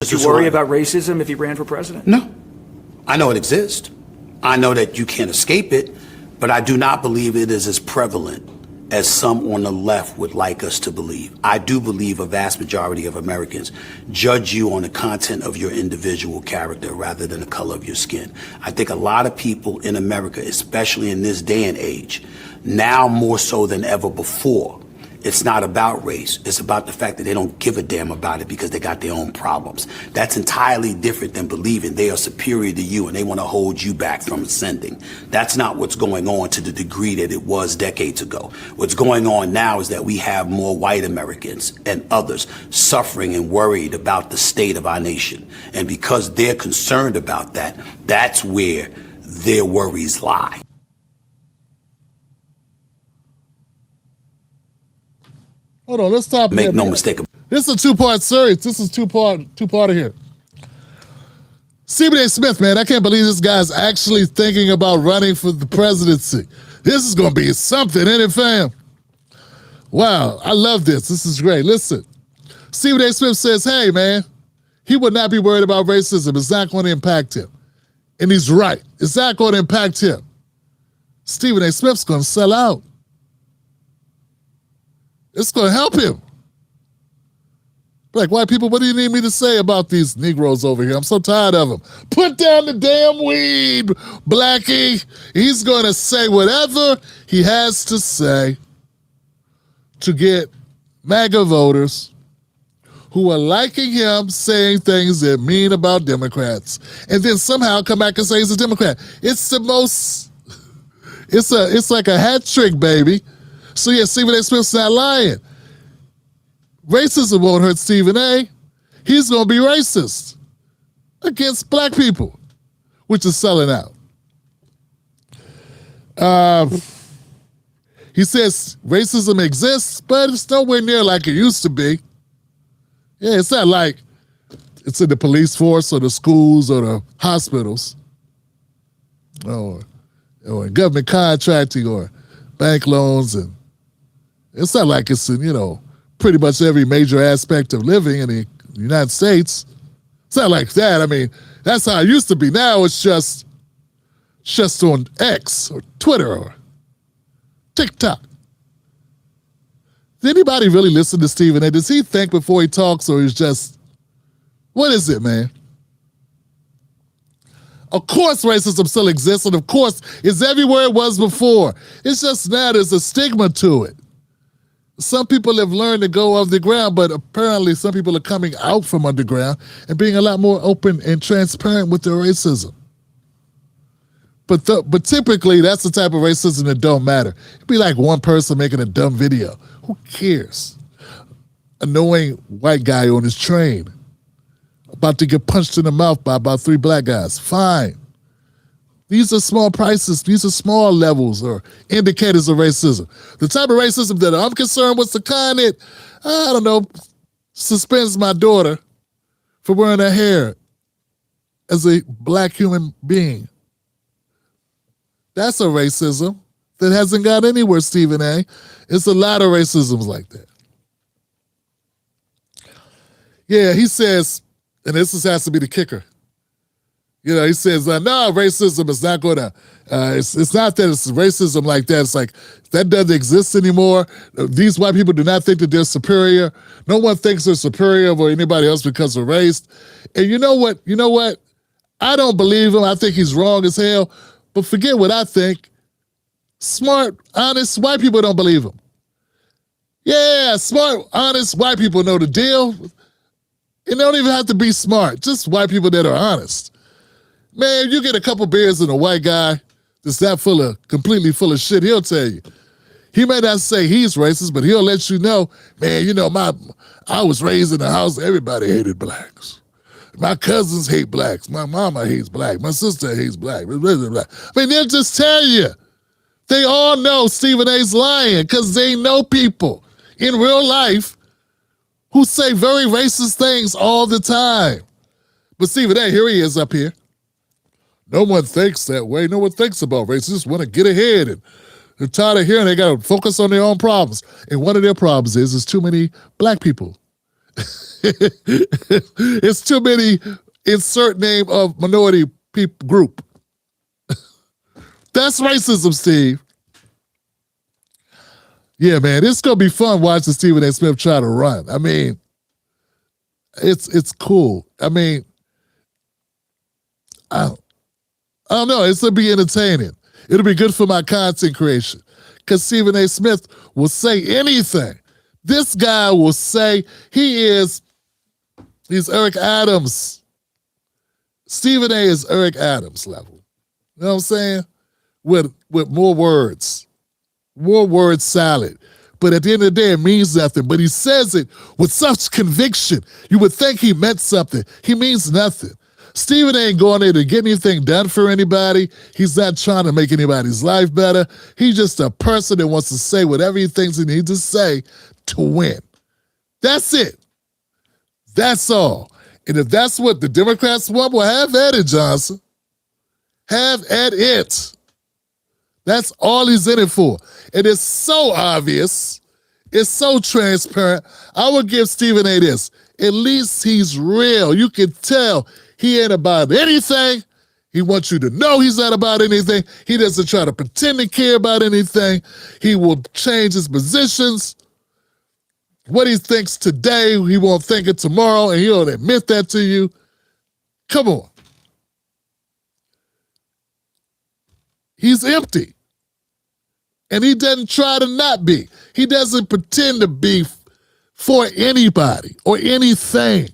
Would you worry about racism if he ran for president? No. I know it exists. I know that you can't escape it, but I do not believe it is as prevalent as some on the left would like us to believe. I do believe a vast majority of Americans judge you on the content of your individual character rather than the color of your skin. I think a lot of people in America, especially in this day and age, now more so than ever before, it's not about race. It's about the fact that they don't give a damn about it because they got their own problems. That's entirely different than believing they are superior to you and they want to hold you back from ascending. That's not what's going on to the degree that it was decades ago. What's going on now is that we have more white Americans and others suffering and worried about the state of our nation. And because they're concerned about that, that's where their worries lie. Hold on, let's stop. Make no mistake. This is a two-part series. This is two-parter here. Stephen A. Smith, man, I can't believe this guy's actually thinking about running for the presidency. This is going to be something, ain't it, fam? Wow, I love this. This is great. Listen, Stephen A. Smith says, hey, man, he would not be worried about racism. It's not going to impact him. And he's right. It's not going to impact him. Stephen A. Smith's going to sell out. It's going to help him. Like, white people, what do you need me to say about these Negroes over here? I'm so tired of them. Put down the damn weed, Blackie. He's going to say whatever he has to say to get MAGA voters who are liking him saying things that mean about Democrats, and then somehow come back and say he's a Democrat. It's the most, it's like a hat trick, baby. So yeah, Stephen A. Smith's not lying. Racism won't hurt Stephen A. He's going to be racist against black people, which is selling out. He says racism exists, but it's nowhere near like it used to be. Yeah, it's not like it's in the police force or the schools or the hospitals or in government contracting or bank loans, and it's not like it's in, pretty much every major aspect of living in the United States. It's not like that. I mean, that's how it used to be. Now it's just on X or Twitter or TikTok. Does anybody really listen to Stephen A? Does he think before he talks, or he's just, what is it, man? Of course racism still exists, and of course it's everywhere it was before. It's just now there's a stigma to it. Some people have learned to go off the ground, but apparently some people are coming out from underground and being a lot more open and transparent with their racism. But typically, that's the type of racism that don't matter. It'd be like one person making a dumb video. Who cares? Annoying white guy on his train, about to get punched in the mouth by about 3 black guys. Fine. These are small prices. These are small levels or indicators of racism. The type of racism that I'm concerned with, the kind that, I don't know, suspends my daughter for wearing her hair as a black human being. That's a racism that hasn't got anywhere, Stephen A. It's a lot of racisms like that. Yeah, he says, and this has to be the kicker, he says, no, racism is not going to, it's not that it's racism like that. It's like, that doesn't exist anymore. These white people do not think that they're superior. No one thinks they're superior over anybody else because of race. And you know what? I don't believe him. I think he's wrong as hell. But forget what I think. Smart, honest white people don't believe him. Yeah, smart, honest white people know the deal. And they don't even have to be smart. Just white people that are honest. Man, you get a couple beers and a white guy that's not completely full of shit, he'll tell you. He may not say he's racist, but he'll let you know, man, I was raised in a house, everybody hated blacks. My cousins hate blacks. My mama hates black. My sister hates black. I mean, they'll just tell you. They all know Stephen A's lying because they know people in real life who say very racist things all the time. But Stephen A, here he is up here. No one thinks that way. No one thinks about race. They just want to get ahead. And they're tired of hearing they got to focus on their own problems. And one of their problems is too many black people It's too many insert name of minority people group. That's racism, Steve. Yeah, man, it's gonna be fun watching Stephen A. Smith try to run. I mean, it's cool. I mean, I don't know. It's gonna be entertaining. It'll be good for my content creation because Stephen A. Smith will say anything. This guy will say he's Eric Adams. Stephen A. is Eric Adams level. You know what I'm saying? With more words. More word salad. But at the end of the day, it means nothing. But he says it with such conviction. You would think he meant something. He means nothing. Stephen ain't going there to get anything done for anybody. He's not trying to make anybody's life better. He's just a person that wants to say whatever he thinks he needs to say to win. That's it. That's all. And if that's what the Democrats want, well, have at it, Johnson. Have at it. That's all he's in it for. And it's so obvious. It's so transparent. I would give Stephen A. this. At least he's real. You can tell he ain't about anything. He wants you to know he's not about anything. He doesn't try to pretend to care about anything. He will change his positions. What he thinks today, he won't think it tomorrow, and he'll admit that to you. Come on. He's empty. And he doesn't try to not be. He doesn't pretend to be for anybody or anything.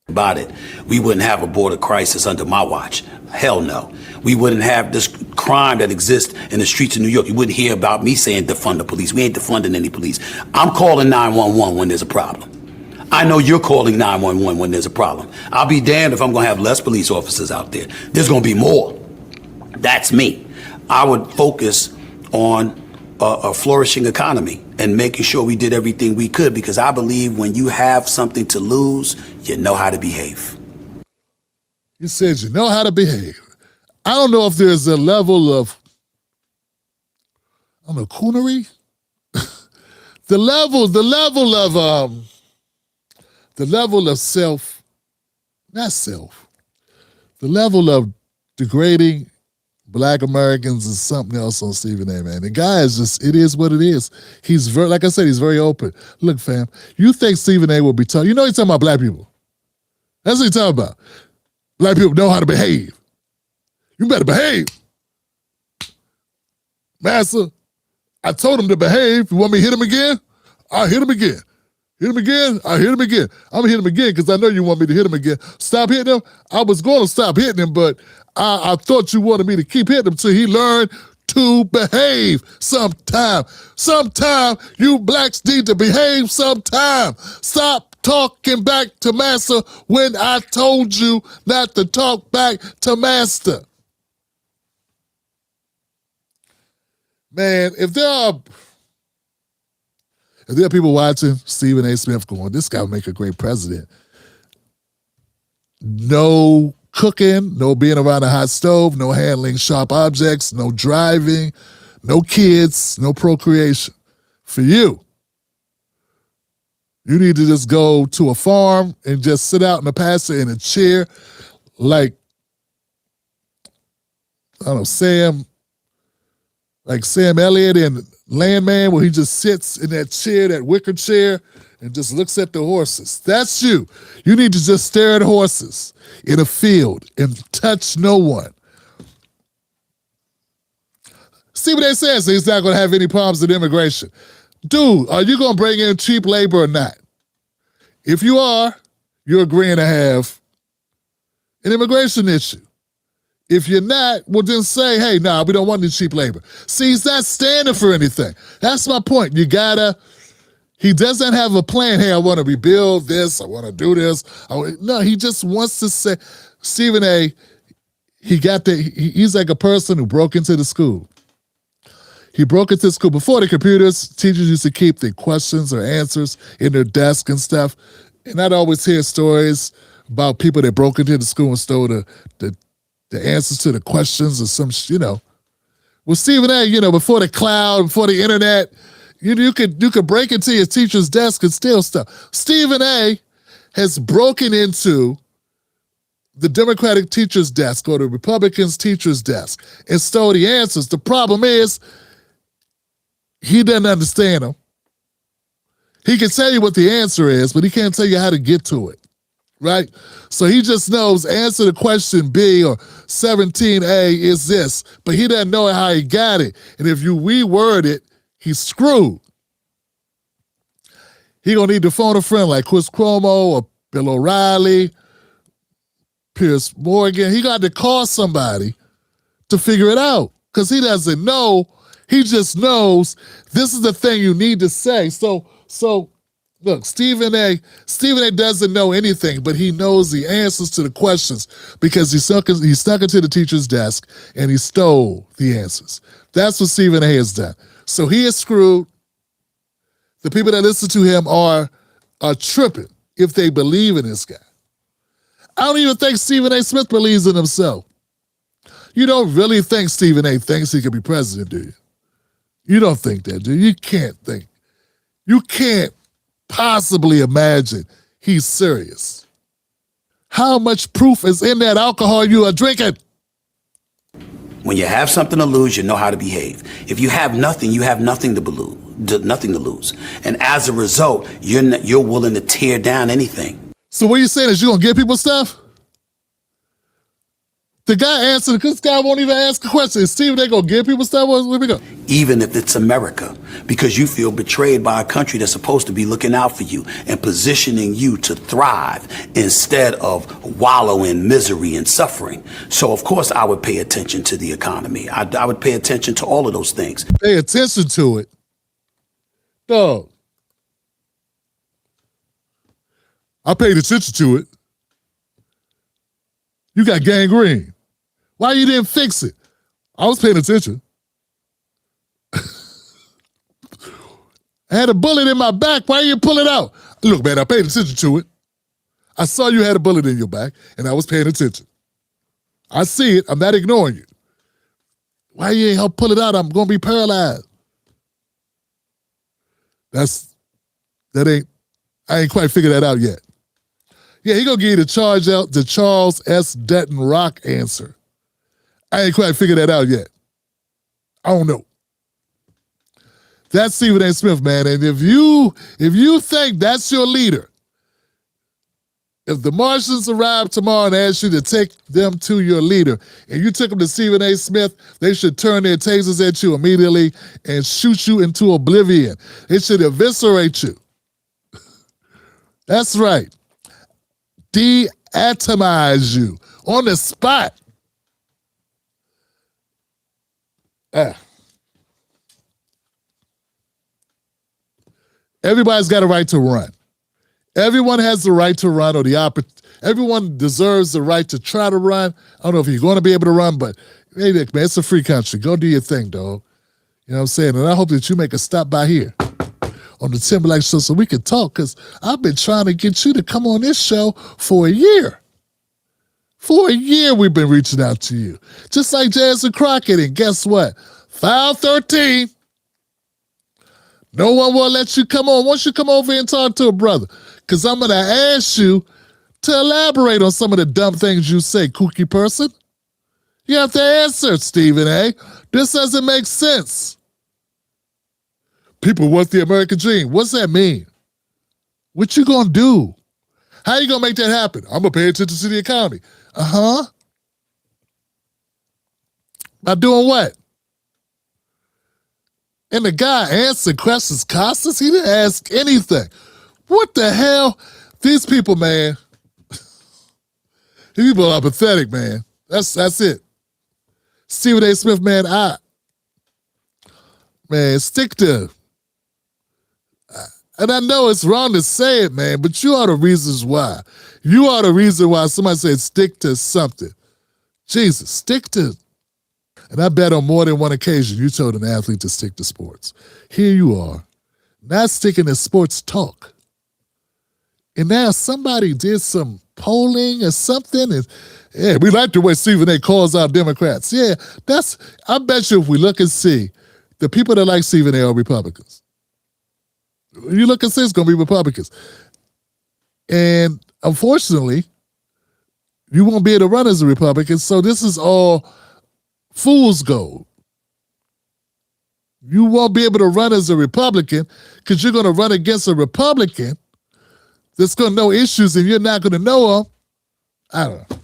About it, we wouldn't have a border crisis under my watch. Hell no. We wouldn't have this crime that exists in the streets of New York. You wouldn't hear about me saying defund the police. We ain't defunding any police. I'm calling 911 when there's a problem. I know you're calling 911 when there's a problem. I'll be damned if I'm going to have less police officers out there. There's going to be more. That's me. I would focus on a flourishing economy and making sure we did everything we could, because I believe when you have something to lose, you know how to behave. He says you know how to behave. I don't know if there's a level of, I don't know, coonery? the level of self, not self, the level of degrading Black Americans is something else on Stephen A, man. The guy is just, it is what it is. He's very, like I said, he's very open. Look, fam, you think Stephen A will be tough? You know he's talking about black people. That's what he's talking about. Black people know how to behave. You better behave. Master, I told him to behave. You want me to hit him again? I'll hit him again. Hit him again? I'll hit him again. I'm going to hit him again because I know you want me to hit him again. Stop hitting him? I was going to stop hitting him, but I thought you wanted me to keep hitting him till he learned to behave sometime. Sometime you blacks need to behave sometime. Stop talking back to master when I told you not to talk back to master. Man, if there are people watching Stephen A. Smith going, this guy would make a great president. No cooking, no being around a hot stove, no handling sharp objects, no driving, no kids, no procreation. For you, you need to just go to a farm and just sit out in the pasture in a chair like, I don't know, Sam Elliott in Landman, where he just sits in that chair, that wicker chair, and just looks at the horses. That's you. You need to just stare at horses in a field and touch no one. Stephen A. says he's not going to have any problems with immigration. Dude, are you going to bring in cheap labor or not? If you are, you're agreeing to have an immigration issue. If you're not, well then say, hey, nah, we don't want any cheap labor. See, he's not standing for anything. That's my point. He doesn't have a plan. Hey, I want to rebuild this. I want to do this. No, he just wants to say, Stephen A., he's like a person who broke into the school. He broke into school. Before the computers, teachers used to keep the questions or answers in their desk and stuff. And I'd always hear stories about people that broke into the school and stole the answers to the questions or some, Well, Stephen A., before the cloud, before the internet, You could break into your teacher's desk and steal stuff. Stephen A. has broken into the Democratic teacher's desk or the Republicans' teacher's desk and stole the answers. The problem is he doesn't understand them. He can tell you what the answer is, but he can't tell you how to get to it, right? So he just knows answer to question B or 17A is this, but he doesn't know how he got it. And if you reword it, he's screwed. He gonna need to phone a friend like Chris Cuomo or Bill O'Reilly, Piers Morgan. He got to call somebody to figure it out because he doesn't know. He just knows this is the thing you need to say. So look, Stephen A. doesn't know anything, but he knows the answers to the questions because he stuck into the teacher's desk and he stole the answers. That's what Stephen A. has done. So he is screwed. The people that listen to him are tripping if they believe in this guy. I don't even think Stephen A. Smith believes in himself. You don't really think Stephen A. thinks he could be president, do you? You don't think that, do you? You can't think. You can't possibly imagine he's serious. How much proof is in that alcohol you are drinking? When you have something to lose, you know how to behave. If you have nothing, you have nothing to lose. And as a result, you're willing to tear down anything. So what you're saying is you're going to give people stuff? The guy answered, this guy won't even ask a question. Is Steve, they going to give people stuff? Where we go? Even if it's America, because you feel betrayed by a country that's supposed to be looking out for you and positioning you to thrive instead of wallow in misery and suffering. So, of course, I would pay attention to the economy. I would pay attention to all of those things. Pay attention to it. Dog. I paid attention to it. You got gangrene. Why you didn't fix it? I was paying attention. I had a bullet in my back. Why you pull it out? Look, man, I paid attention to it. I saw you had a bullet in your back, and I was paying attention. I see it. I'm not ignoring you. Why you ain't help pull it out? I'm going to be paralyzed. I ain't quite figured that out yet. Yeah, he gonna give you the Charles S. Dutton Rock answer. I ain't quite figured that out yet. I don't know. That's Stephen A. Smith, man. And if you think that's your leader, if the Martians arrive tomorrow and ask you to take them to your leader, and you took them to Stephen A. Smith, they should turn their tasers at you immediately and shoot you into oblivion. It should eviscerate you. That's right. Deatomize you on the spot. Everybody's got a right to run. Everyone has the right to run, or everyone deserves the right to try to run. I don't know if you're going to be able to run, but hey, Nick, man, it's a free country. Go do your thing, dog. You know what I'm saying? And I hope that you make a stop by here on the Timberlake Show so we can talk, because I've been trying to get you to come on this show for a year. For a year, we've been reaching out to you. Just like Jazz and Crockett. And guess what? File 13. No one will let you come on. Once you come over and talk to a brother, because I'm going to ask you to elaborate on some of the dumb things you say, kooky person. You have to answer, Stephen A. This doesn't make sense. People want the American dream. What's that mean? What you going to do? How you going to make that happen? I'm going to pay attention to the economy. By doing what? And the guy answered questions Costas. He didn't ask anything. What the hell? These people, man. These people are pathetic, man. That's it. Stephen A. Smith, man, stick to. And I know it's wrong to say it, man, but you are the reasons why. You are the reason why somebody said stick to something. Jesus, stick to. And I bet on more than one occasion you told an athlete to stick to sports. Here you are, not sticking to sports talk. And now somebody did some polling or something, and yeah, we like the way Stephen A. calls out Democrats. Yeah, I bet you if we look and see, the people that like Stephen A. are Republicans. You look and see it's going to be Republicans. And unfortunately, you won't be able to run as a Republican, so this is all fool's gold. You won't be able to run as a Republican because you're going to run against a Republican that's going to know issues and you're not going to know them. I don't know.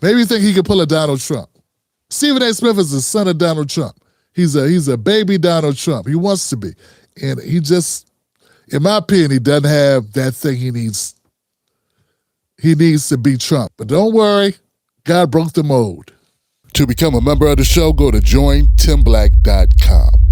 Maybe you think he could pull a Donald Trump. Stephen A. Smith is the son of Donald Trump. He's a baby Donald Trump. He wants to be. And he just, in my opinion, he doesn't have that thing he needs. He needs to be Trump. But don't worry, God broke the mold. To become a member of the show, go to jointimblack.com.